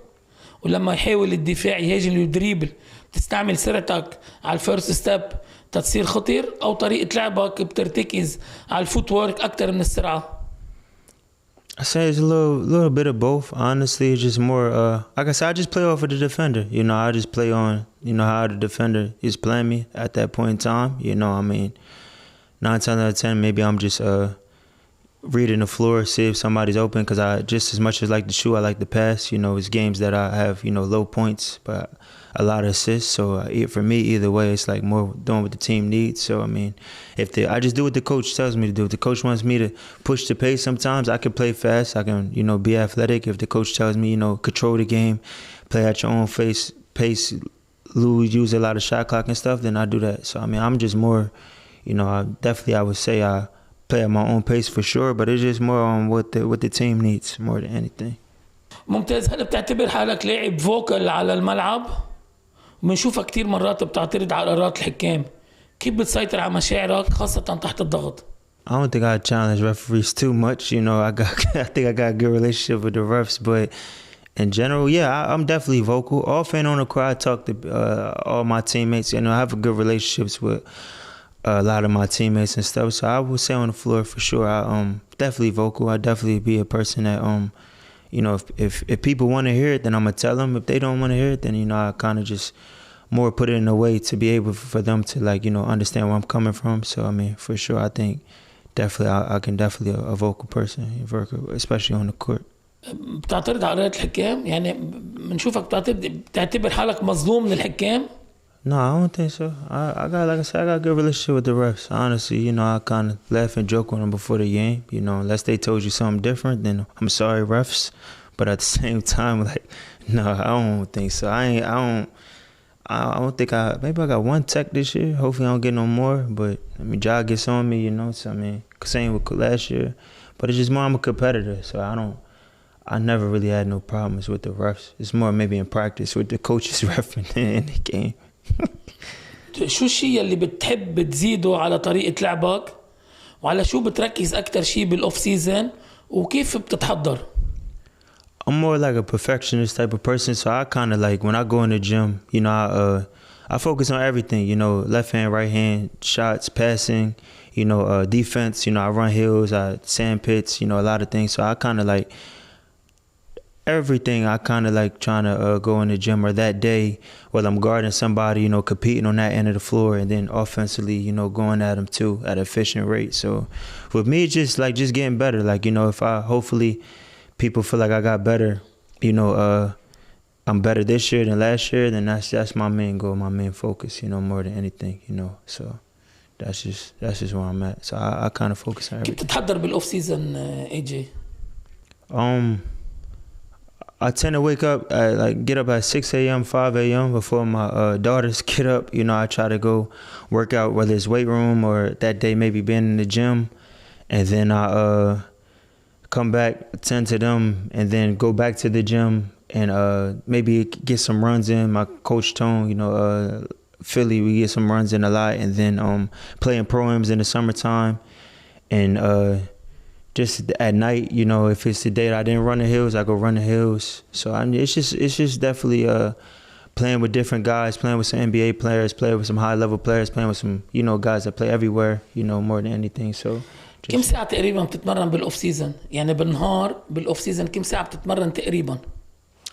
ولما يحاول الدفاع يهاجم ويدريبل بتستعمل سرعتك على الفيرست ستيب تصير خطير، او طريقة لعبك بترتكز على الفوت وورك اكتر من السرعة؟
I say it's a little bit of both. Honestly, it's just more, like I said, I just play off of the defender. You know, I just play on, you know, how the defender is playing me at that point in time. You know, I mean, 9 times out of 10, maybe I'm just reading the floor, see if somebody's open, because I just as much as like to shoot, I like to pass. You know, it's games that I have, you know, low points, but a lot of assists. So for me, either way, it's like more doing what the team needs. So I mean, I just do what the coach tells me to do. If the coach wants me to push the pace, sometimes I can play fast. I can, you know, be athletic. If the coach tells me, you know, control the game, play at your own pace, use a lot of shot clock and stuff, then I do that. So I mean, I'm just more, you know, I would say I play at my own pace for sure, but it's just more on what the team needs more than anything.
ممتاز. هل بتعتبر حالك لاعب فوكال على الملعب؟ وبنشوفك كتير مرات بتعترض على قرارات الحكام. كيف بتسيطر على مشاعرك خاصة تحت الضغط؟
I don't think I challenge referees too much. You know, I think I got a good relationship with the refs, but in general, yeah, I'm definitely vocal. Off and on the court, I talk to all my teammates. You know, I have a good relationships with a lot of my teammates and stuff. So I would say on the floor for sure, I'm definitely vocal. I definitely be a person that you know, if people want to hear it, then I'm gonna tell them. If they don't want to hear it, then, you know, I kind of just more put it in a way to be able for them to, like, you know, understand where I'm coming from. So I mean, for sure, I think definitely I can definitely a vocal person, especially on the court.
بتعترض على قرارات الحكام؟ يعني بنشوفك بتعتبر حالك مظلوم من الحكام؟
No, I don't think so. I got, like I said, I got a good relationship with the refs. Honestly, you know, I kind of laugh and joke with them before the game. You know, unless they told you something different, then I'm sorry, refs. But at the same time, like, no, I don't think so. I don't think maybe I got one tech this year. Hopefully I don't get no more. But I mean, Ja gets on me, you know. So I mean, same with last year. But it's just more I'm a competitor, so I never really had no problems with the refs. It's more maybe in practice with the coaches refereeing in the game.
شو الشيء اللي بتحب تزيده على طريقة لعبك، وعلى شو بتركز أكتر شيء بالأوف سيزن، وكيف بتتحضر؟
I'm more like a perfectionist type of person, so I kind of like when I go in the gym, you know, I focus on everything, you know, left hand, right hand, shots, passing, you know, defense, you know, I run hills, I sand pits, you know, a lot of things. So I kind of like everything. I kind of like trying to go in the gym, or that day, whether I'm guarding somebody, you know, competing on that end of the floor, and then offensively, you know, going at them too at an efficient rate. So with me, it's just like just getting better. Like, you know, if hopefully people feel like I got better, you know, I'm better this year than last year, then that's my main goal, my main focus, you know, more than anything, you know. So that's just where I'm at. So I kind of focus on everything.
كيف بتتحضر بالأوف سيزن AJ؟
I tend to wake up, get up at 6 a.m., 5 a.m. before my daughters get up. You know, I try to go work out, whether it's weight room or that day maybe being in the gym. And then I come back, attend to them, and then go back to the gym and maybe get some runs in. My coach Tone, you know, Philly, we get some runs in a lot. And then playing pro-ams in the summertime. And just at night, you know, if it's the day that I didn't run the hills, I go run the hills. So I mean, it's just definitely playing with different guys, playing with some NBA players, playing with some high level players, playing with some, you know, guys that play everywhere, you know, more than anything. So
كم ساعة تقريبا بتتمرن بالأوف سيزن؟ يعني بالنهار بالأوف سيزن كم ساعة بتتمرن تقريبا؟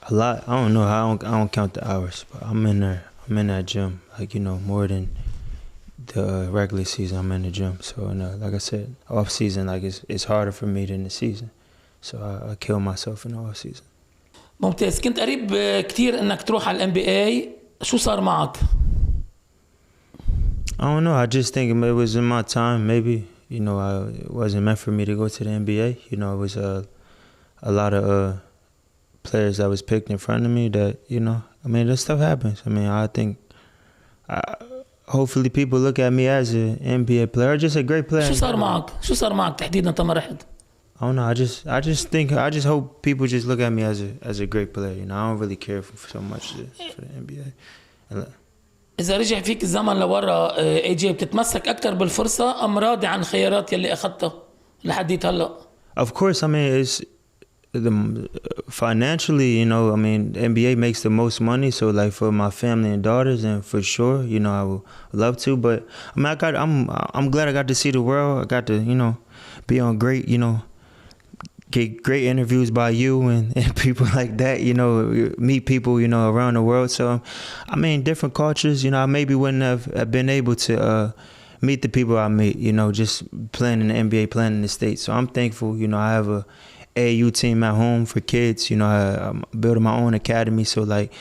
A lot. I don't know. I don't count the hours, but I'm in there. I'm in that gym, like, you know, more than the regular season. I'm in the gym. So, like I said, off season, like it's harder for me than the season. So I kill myself in the off season.
ممتاز. كنت قريب كتير انك تروح على NBA. شو صار معك؟
I don't know. I just think it was in my time. Maybe, you know, it wasn't meant for me to go to the NBA. You know, it was a lot of players that was picked in front of me that, you know, I mean, that stuff happens. I mean, I think hopefully people look at me as an NBA player or just a great player.
شو صار معك تحديدا انت ما رحت؟
I don't know. I just hope people just look at me as a great player. You know, I don't really care for so much for the NBA.
إذا رجع فيك الزمن لورا AJ بتتمسك أكتر بالفرصة أم راضي عن الخيارات يلي أخذتها لحديت هلا؟
Of course, I mean, it's financially, you know, I mean, the NBA makes the most money. So, like, for my family and daughters, and for sure, you know, I would love to. But I mean, I'm glad I got to see the world. I got to, you know, be on great, you know, get great interviews by you and people like that, you know, meet people, you know, around the world. So, I mean, different cultures, you know, I maybe wouldn't have been able to meet the people I meet, you know, just playing in the NBA, playing in the States. So I'm thankful, you know, I have a AAU team at home for kids, you know, I'm building my own academy. So, like,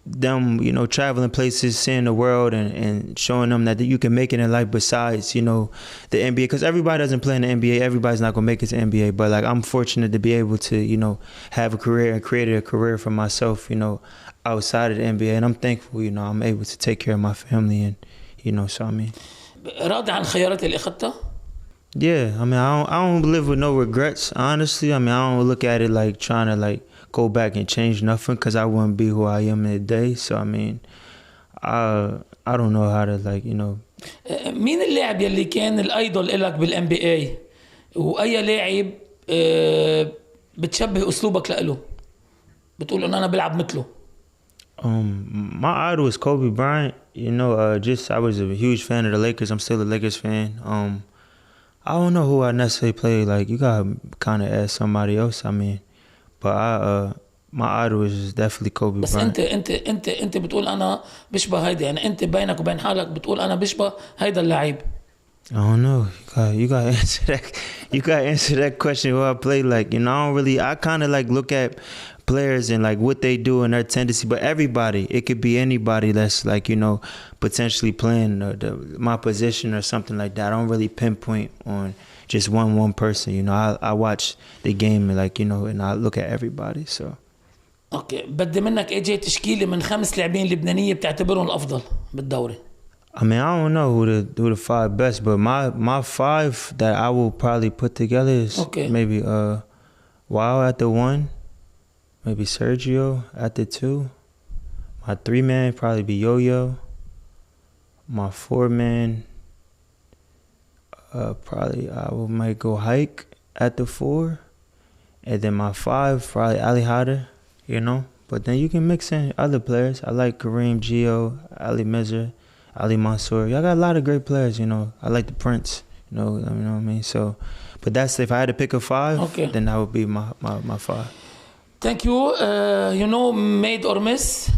them, you know, traveling places, seeing the world and showing them that you can make it in life besides, you know, the NBA. Because everybody doesn't play in the NBA. Everybody's not going to make it to the NBA. But, like, I'm fortunate to be able to, you know, have a career and created a career for myself, you know, outside of the NBA. And I'm thankful, you know, I'm able to take care of my family and, you know, so I mean.
راضي عن الخيارات اللي أخذتها؟
Yeah, I mean, I don't live with no regrets, honestly. I mean, I don't look at it like trying to, like, go back and change nothing because I wouldn't be who I am today. So, I mean, I don't know how to, like, you know.
مين اللاعب يلي كان الأيدول إلك بالNBA وأي لاعب بتشبه أسلوبك لإله بتقول إن أنا بلعب مثله؟
My idol is Kobe Bryant. You know, I was a huge fan of the Lakers. I'm still a Lakers fan. I don't know who I necessarily play. Like, you gotta kind of ask somebody else. I mean, but my idol is definitely Kobe
بس
Bryant.
انت بتقول انا بشبه هيدا، يعني انت بينك وبين حالك بتقول انا بشبه هيدا اللاعب.
I don't know. You gotta answer that. You gotta answer that question. Who I play like, you know, I kind of like look at players and like what they do and their tendency. But everybody, it could be anybody that's like, you know, potentially playing my position or something like that. I don't really pinpoint on just one person. You know, I watch the game and, like, you know, and I look at everybody. So.
اوكي، بدي منك اجي تشكيله من 5 لاعبين لبنانيه بتعتبرهم الافضل بالدوري.
I mean, I don't know who the 5 best, but my 5 that I will probably put together is maybe Wow at the 1, maybe Sergio at the 2. My 3-man probably be Yo-Yo. My 4-man probably might go Hike at the 4, and then my 5 probably Ali Hader, you know. But then you can mix in other players. I like Kareem, Gio, Ali Mizzer, Ali Mansour. Y'all got a lot of great players, you know. I like the Prince, you know what I mean? So, but that's, if I had to pick a 5, then that would be my 5.
Thank you. You know, made or miss?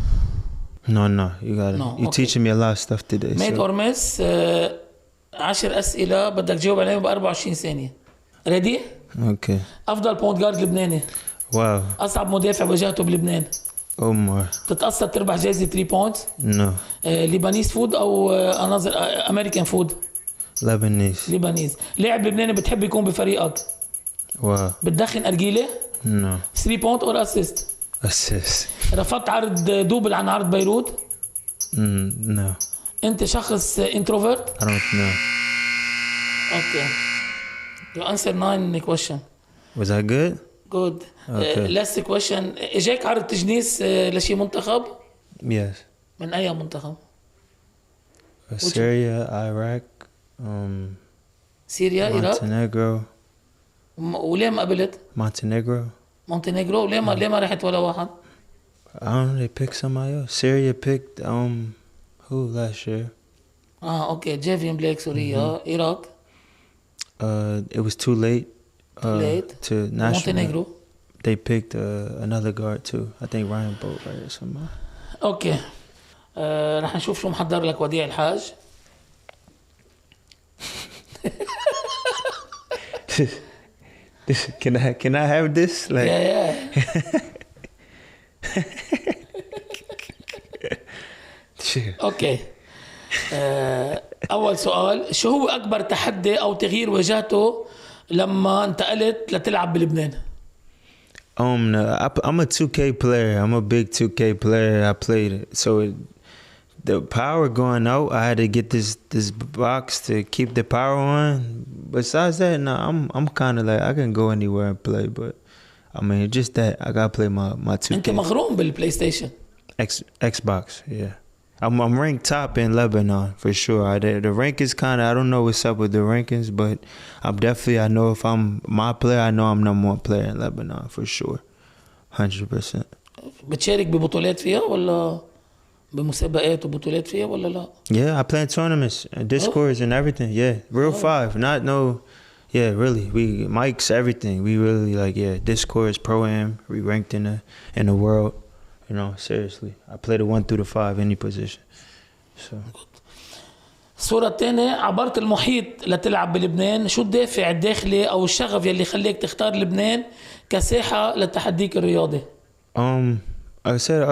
No, you got it. You're teaching me a lot of stuff today.
Made or miss. 10 أسئلة بدك تجاوب عليهم ب24 ثانية. Ready?
Okay.
أفضل بوينت جارد لبناني.
واو.
أصعب مدافع واجهته بلبنان.
عمر.
تتقصد تربح جائزة 3 بوينتس؟
No.
ليبانيز فود أو أمريكان فود؟ لبنانيز. لاعب لبناني بتحب يكون بفريقك؟
واو.
بتدخن أرجيلة؟
No.
3 بوينت أو أسيست؟
Assist.
رفضت عرض دوبل عن عرض بيروت؟
No.
أنت شخص introvert؟
I don't know.
Okay. You answered 9 question.
Was that good?
Good.
Okay.
Last question. إجاك عرض تجنيس لشي منتخب؟
Yes.
من أي منتخب؟
Syria, Iraq,
سوريا، العراق.
Montenegro.
وليه ما قبلت؟ مونتينيغرو. وليه ما رحت ولا واحد؟
I don't know. They picked somebody else. Syria picked who last year?
Okay. Javian Blake, سوريا. العراق.
It was too late. To national.
Montenegro.
they picked another guard too. I think Ryan Bolt right or something.
اوكي. رح نشوف شو محضر لك وديع الحاج.
Can I have this? Like,
yeah. اوكي. اول سؤال، شو هو اكبر تحدي او تغيير واجهته لما انتقلت لتلعب بلبنان؟
I'm a 2K player. I'm a big 2K player. I played it. So the power going out, I had to get this box to keep the power on. Besides that, no, I'm kind of like I can go anywhere and play, but I mean just that I gotta play my 2K.
انت مغروم بالبلاي ستيشن.
Xbox, yeah. I'm ranked top in Lebanon for sure. The rank is kind of, I don't know what's up with the rankings, but I'm definitely, I know if I'm my player, I know I'm number one player in Lebanon for sure, 100%.
بتشارك ببطولات فيها ولا بمسابقات وبطولات فيها ولا لا؟
Yeah, I play in tournaments, Discords and everything. Yeah, real five, not no. Yeah, really, we mics everything. We really like Discords, Pro-Am. We ranked in the world. You know, seriously. I play the 1 through the 5, any position. So.
الصورة الثانية، عبرت المحيط لتلعب بلبنان، شو الدافع الداخلي أو الشغف يلي خليك تختار لبنان كساحة لتحديك الرياضي؟
I said,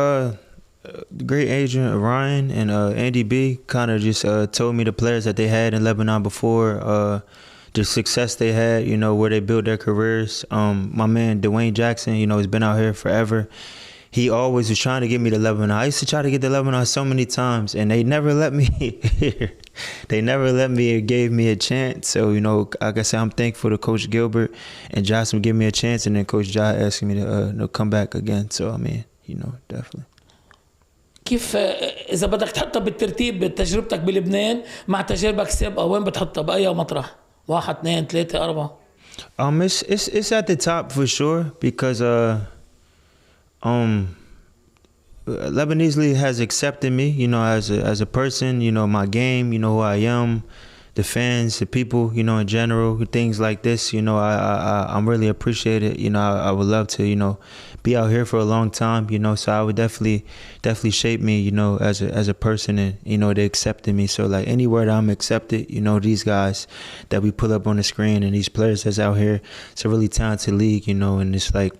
the great agent Ryan and Andy B kind of just told me the players that they had in Lebanon before, the success they had, you know, where they built their careers. My man Dwayne Jackson, you know, has been out here forever. He always was trying to get me to Lebanon. I used to try to get to Lebanon so many times, and they never let me here. They never let me or gave me a chance. So, you know, like I said, I'm thankful to Coach Gilbert and Johnson giving me a chance, and then Coach John asking me to come back again. So, I mean, you know, definitely.
كيف إذا بدك تحطها بالترتيب تجربتك بلبنان مع تجاربك السابقة، وين بتحطها بأي مطرح؟ 1 2 3 4
It's at the top for sure because Lebanese League has accepted me, you know, as a person, you know, my game, you know who I am, the fans, the people, you know, in general, things like this, you know, I'm really appreciated. You know, I would love to, you know, be out here for a long time, you know, so I would definitely shape me, you know, as a person, and, you know, they accepted me. So like anywhere that I'm accepted, you know, these guys that we put up on the screen and these players that's out here, it's a really talented league, you know, and it's like,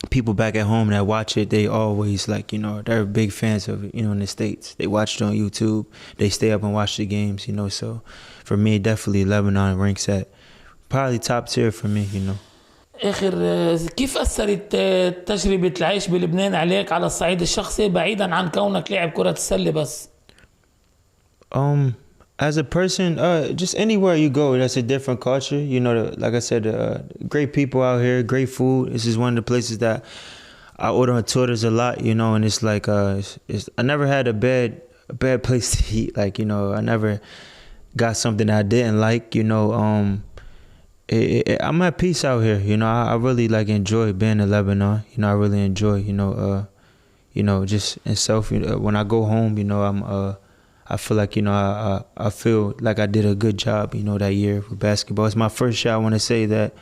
people back at home that watch it, they always like, you know, they're big fans of it, you know, in the States. They watch it on YouTube. They stay up and watch the games, you know. So for me, definitely Lebanon ranks at probably top tier for me, you know.
آخر، كيف أثرت تجربة العيش بلبنان عليك على الصعيد الشخصي بعيدا عن كونك لاعب كرة السلة بس؟
As a person, just anywhere you go, that's a different culture. You know, like I said, great people out here, great food. This is one of the places that I order on Twitters a lot, you know, and it's like, I never had a bad place to eat. Like, you know, I never got something that I didn't like, you know. I'm at peace out here, you know. I really like enjoy being in Lebanon. You know, I really enjoy, you know, just itself. You know, when I go home, you know, I feel like, you know, I feel like I did a good job, you know, that year with basketball. It's my first year. I want to say that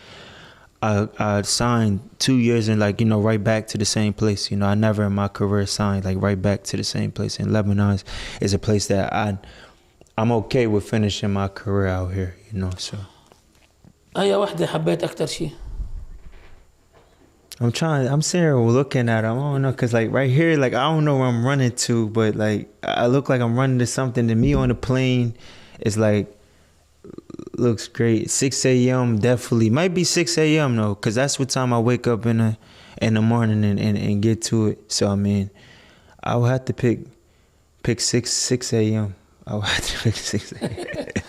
I signed 2 years and, like, you know, right back to the same place. You know, I never in my career signed, like, right back to the same place. And Lebanon is a place that I'm okay with finishing my career out here, you know, so.
أي واحدة حبيت أكتر شيء؟
I'm sitting here looking at them. I don't know, cause like right here, like I don't know where I'm running to, but like I look like I'm running to something. To me on the plane, it's like looks great. 6 a.m. definitely might be 6 a.m. though, cause that's what time I wake up in the morning and get to it. So I mean, I would have to pick 6 a.m. I would have to pick 6 a.m.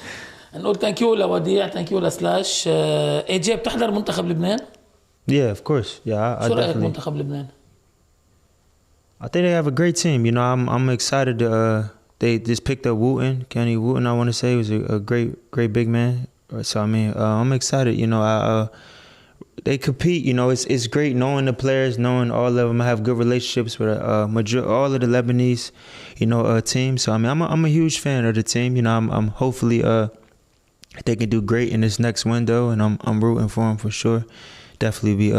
نقول ثانك يو لوديع، ثانك يو لسلاش. ايجي بتحضر منتخب لبنان؟
Yeah, of course. Yeah, I
شو رأيك
definitely.
منتخب لبنان؟
I think they have a great team. You know, I'm excited to. They just picked up Wooten, Kenny Wooten. I want to say was a great big man. So I mean, I'm excited. You know, they compete. You know, it's great knowing the players, knowing all of them. I have good relationships with all of the Lebanese, you know, team. So I mean, I'm a huge fan of the team. You know, I'm hopefully they can do great in this next window, and I'm rooting for them for sure. definitely be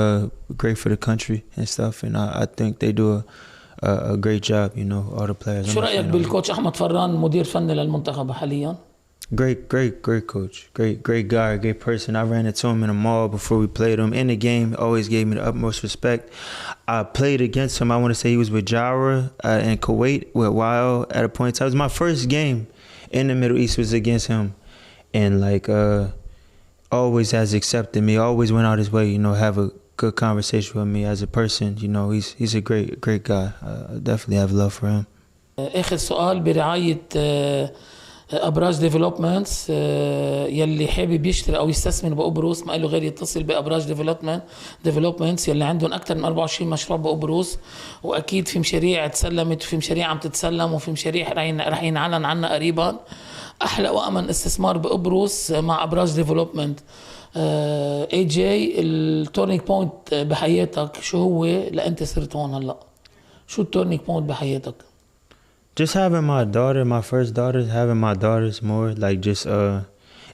great for the country and stuff. And I think they do a great job, you know, all the players.
شو رأيك بالكوتش أحمد فران مدير فني للمنتخب حاليا؟
Great coach. Great guy, great person. I ran into him in a mall before we played him. In the game, always gave me the utmost respect. I played against him. I want to say he was with Jara in Kuwait with Wild at a point in time. It was my first game in the Middle East was against him. And like always has accepted me, always went out his way, you know, have a good conversation with me as a person. You know, he's a great guy. I definitely have love for him.
آخر سؤال برعاية أبراج ديفلوبمنتس، يلي حابب يشتري أو يستثمر بقبرص ما له غير يتصل بأبراج ديفلوبمنتس يلي عندهم أكثر من 24 مشروع بقبرص، وأكيد في مشاريع تسلمت وفي مشاريع عم تتسلم وفي مشاريع رح ينعلن عنها قريبا. أحلى وأمن استثمار بقبرص مع أبراج ديفلوبمنت. اي جي، التورنينج بوينت بحياتك شو هو لأنت صرت هون هلا؟ شو التورنينج بوينت بحياتك؟
Just having my first daughter, having my daughters more, like just,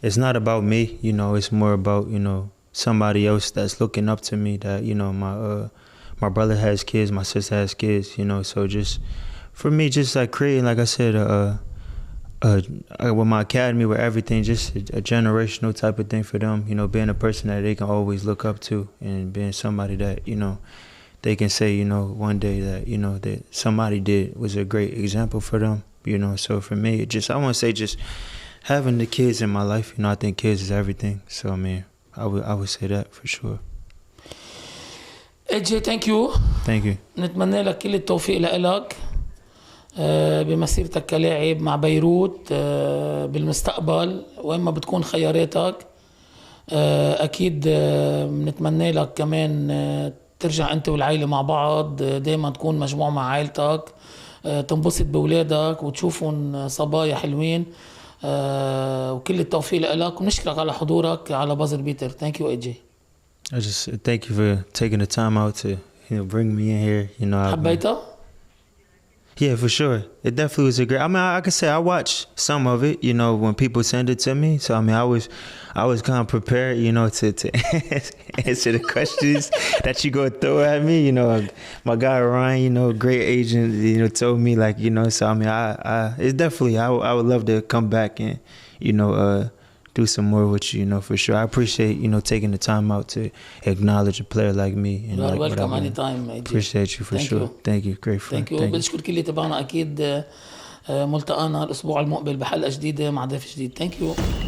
it's not about me, you know, it's more about, you know, somebody else that's looking up to me that, you know, my brother has kids, my sister has kids, you know, so just, for me, just like creating, like I said, with my academy, with everything, just a generational type of thing for them, you know, being a person that they can always look up to and being somebody that, you know, they can say, you know, one day that, you know, that somebody was a great example for them, you know. So for me, I want to say just having the kids in my life, you know, I think kids is everything. So, I mean, I would say that for sure.
AJ, thank you.
Thank you.
نتمنى لك كل التوفيق لك بمسيرتك كلاعب مع بيروت بالمستقبل وين ما بتكون خياراتك. أكيد نتمنى لك كمان ترجع أنت والعائلة مع بعض، دايما تكون مجموع مع عائلتك، تنبسط بولادك وتشوفهم صبايا حلوين، وكل التوفيق لك، ونشكرك على حضورك على بازر بيتر. Thank you AJ.
I just thank you for taking the time out to, you know, bring me in here. You know,
حبيتها؟
Yeah, for sure. It definitely was a great. I mean, I could say I watched some of it, you know, when people send it to me. So I mean, I was kind of prepared, you know, to answer the questions that you go throw at me. You know, my guy Ryan, you know, great agent, you know, told me like, you know. So I mean, it's definitely I would love to come back and, you know, do some more with you, you know, for sure. I appreciate, you know, taking the time out to acknowledge a player like me. And
you are
like
welcome anytime.
Appreciate you for
Thank
sure.
You.
Thank you. Great friend.
Thank you. بشكر كلية تبعنا أكيد. ملتقانا الأسبوع المقبل بحلقة جديدة مع ضيف جديد. Thank you.